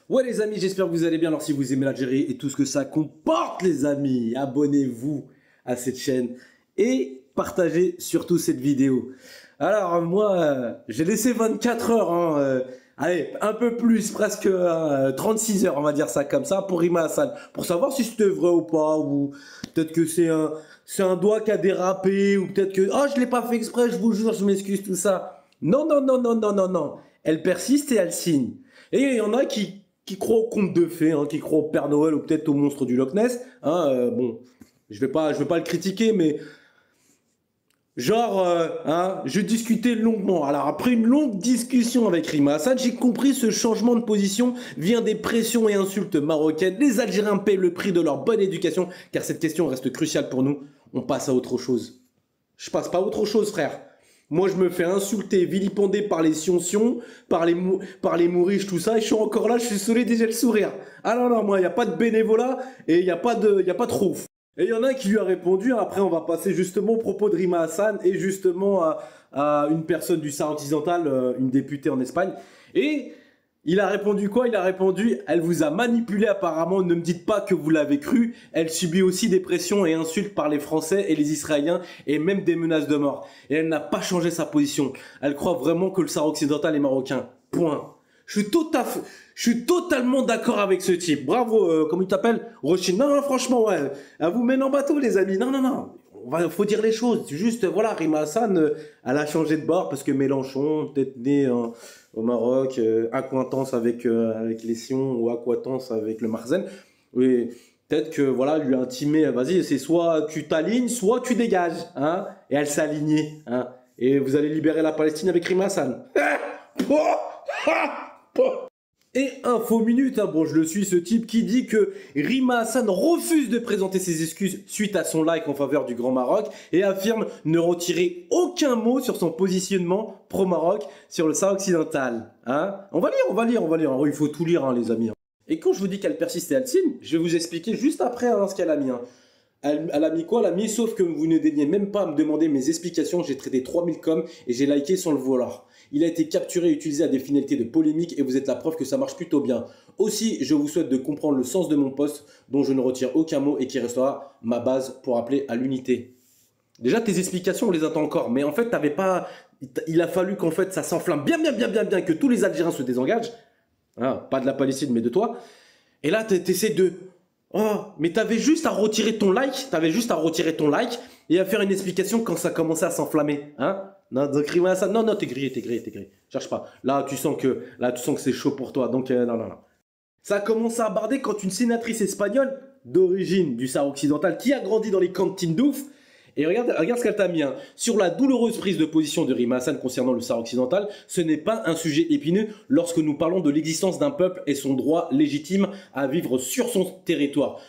Ouais les amis, j'espère que vous allez bien. Alors si vous aimez l'Algérie et tout ce que ça comporte les amis, abonnez-vous à cette chaîne et partagez surtout cette vidéo. Alors moi, j'ai laissé 24 heures, allez, un peu plus, presque 36 heures, on va dire ça comme ça, pour Rima Hassan, pour savoir si c'était vrai ou pas, ou peut-être que c'est un doigt qui a dérapé, ou peut-être que, oh je l'ai pas fait exprès, je vous jure, je m'excuse, tout ça. Non, non, non, non, non, non, non. Elle persiste et elle signe. Et il y en a qui croient au conte de fées, qui croient au Père Noël ou peut-être au monstre du Loch Ness. Bon, je vais pas le critiquer, mais genre, je discutais longuement. Alors après une longue discussion avec Rima Hassan, j'ai compris ce changement de position vient des pressions et insultes marocaines. Les Algériens paient le prix de leur bonne éducation, car cette question reste cruciale pour nous. On passe à autre chose. Je passe pas à autre chose, frère. Moi, je me fais insulter, vilipender par les sion-sion, par les mouriches, tout ça, et je suis encore là, je suis solide et j'ai le sourire. Ah non, non, moi, il n'y a pas de bénévolat et il y a pas de rouf. Et il y en a un qui lui a répondu, après on va passer justement au propos de Rima Hassan et justement à une personne du Sahara occidental, une députée en Espagne. Et il a répondu quoi? Il a répondu, elle vous a manipulé apparemment, ne me dites pas que vous l'avez cru, elle subit aussi des pressions et insultes par les Français et les Israéliens et même des menaces de mort. Et elle n'a pas changé sa position. Elle croit vraiment que le Sahara occidental est marocain. Point. Je suis totalement d'accord avec ce type. Bravo, comment il t'appelle? Rochin. Non, non, franchement, ouais. À vous mène en bateau, les amis. Non, non, non. Faut dire les choses. Juste, voilà, Rima Hassan, elle a changé de bord parce que Mélenchon, peut-être né au Maroc, accointance avec les Sions ou accointance avec le Marzen. Oui, peut-être que, voilà, lui a intimé, vas-y, c'est soit tu t'alignes, soit tu dégages. Et elle s'est alignée. Et vous allez libérer la Palestine avec Rima Hassan. Et info minute, bon je le suis ce type qui dit que Rima Hassan refuse de présenter ses excuses suite à son like en faveur du Grand Maroc et affirme ne retirer aucun mot sur son positionnement pro-Maroc sur le Sahara occidental. On va lire. Il faut tout lire les amis. Et quand je vous dis qu'elle persiste et elle signe, je vais vous expliquer juste après ce qu'elle a mis. Elle a mis quoi? Elle a mis sauf que vous ne daignez même pas me demander mes explications, j'ai traité 3000 coms et j'ai liké sans le vouloir. Il a été capturé et utilisé à des finalités de polémique et vous êtes la preuve que ça marche plutôt bien. Aussi, je vous souhaite de comprendre le sens de mon poste dont je ne retire aucun mot et qui restera ma base pour appeler à l'unité. Déjà, tes explications, on les attend encore. Mais en fait, t'avais pas... il a fallu qu'en fait ça s'enflamme bien, que tous les Algériens se désengagent. Pas de la Palestine, mais de toi. Et là, t'essaies de... Oh, mais t'avais juste à retirer ton like, et à faire une explication quand ça commençait à s'enflammer, Non, donc Rima Hassan, non, t'es grillé. Cherche pas. Là, tu sens que c'est chaud pour toi, donc non, non, non. Ça a commencé à barder quand une sénatrice espagnole d'origine du Sahara occidental qui a grandi dans les cantines d'ouf. Et regarde ce qu'elle t'a mis. Sur la douloureuse prise de position de Rima Hassan concernant le Sahara occidental, ce n'est pas un sujet épineux lorsque nous parlons de l'existence d'un peuple et son droit légitime à vivre sur son territoire,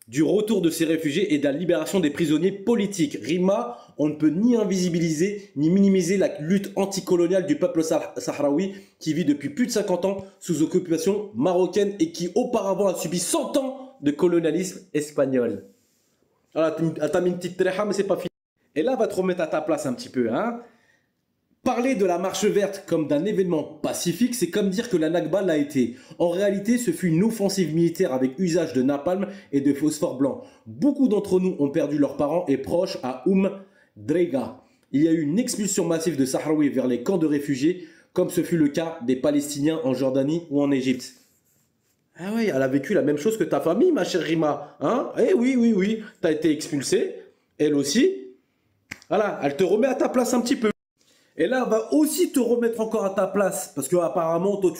du retour de ses réfugiés et de la libération des prisonniers politiques. Rima, on ne peut ni invisibiliser ni minimiser la lutte anticoloniale du peuple sahraoui qui vit depuis plus de 50 ans sous occupation marocaine et qui auparavant a subi 100 ans de colonialisme espagnol. Voilà, t'as mis une petite tréha, mais c'est pas fini. Et là, va te remettre à ta place un petit peu. Parler de la marche verte comme d'un événement pacifique, c'est comme dire que la Nakba l'a été. En réalité, ce fut une offensive militaire avec usage de napalm et de phosphore blanc. Beaucoup d'entre nous ont perdu leurs parents et proches à Drega. Il y a eu une expulsion massive de Sahraouis vers les camps de réfugiés, comme ce fut le cas des Palestiniens en Jordanie ou en Égypte. Ah oui, elle a vécu la même chose que ta famille, ma chère Rima. Eh oui, t'as été expulsé, elle aussi. Voilà, elle te remet à ta place un petit peu. Et là, elle va aussi te remettre encore à ta place. Parce que apparemment, toi,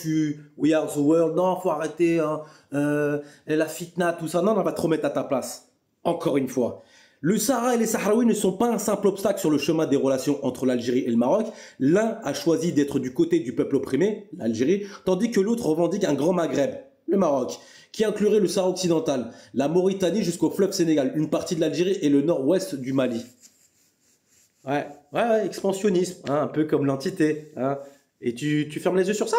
We are the world. Non, faut arrêter. La fitna, tout ça. Non, elle va te remettre à ta place. Encore une fois. Le Sahara et les Sahraouis ne sont pas un simple obstacle sur le chemin des relations entre l'Algérie et le Maroc. L'un a choisi d'être du côté du peuple opprimé, l'Algérie, tandis que l'autre revendique un grand Maghreb, le Maroc, qui inclurait le Sahara occidental, la Mauritanie jusqu'au fleuve Sénégal, une partie de l'Algérie et le nord-ouest du Mali. Ouais, expansionnisme, un peu comme l'entité. Et tu fermes les yeux sur ça?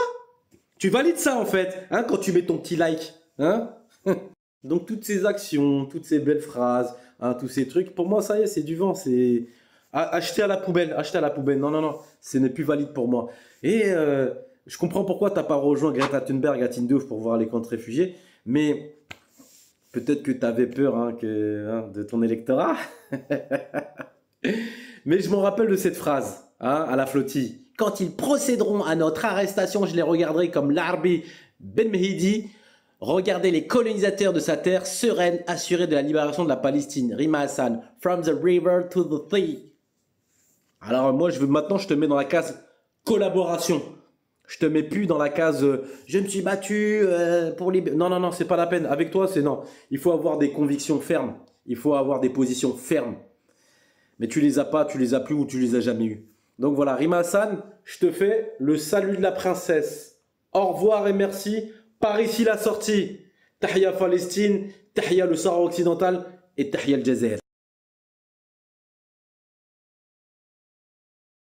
Tu valides ça en fait, quand tu mets ton petit like. Donc toutes ces actions, toutes ces belles phrases, tous ces trucs, pour moi ça y est, c'est du vent, c'est acheter à la poubelle, Non, ce n'est plus valide pour moi. Et je comprends pourquoi tu n'as pas rejoint Greta Thunberg à Tindouf pour voir les camps de réfugiés, mais peut-être que tu avais peur de ton électorat. Mais je me rappelle de cette phrase à la flottille. Quand ils procéderont à notre arrestation, je les regarderai comme l'Arbi Ben Mehdi. Regardez les colonisateurs de sa terre, sereine, assurée de la libération de la Palestine. Rima Hassan, from the river to the sea. Alors moi, maintenant, je te mets dans la case collaboration. Je te mets plus dans la case je me suis battu pour libérer. Non, non, non, c'est pas la peine. Avec toi, c'est non. Il faut avoir des convictions fermes. Il faut avoir des positions fermes. Mais tu les as pas, tu les as plus ou tu les as jamais eues. Donc voilà, Rima Hassan, je te fais le salut de la princesse. Au revoir et merci. Par ici la sortie. Tahia Palestine, Tahia le Sahara occidental et Tahia le Jazer.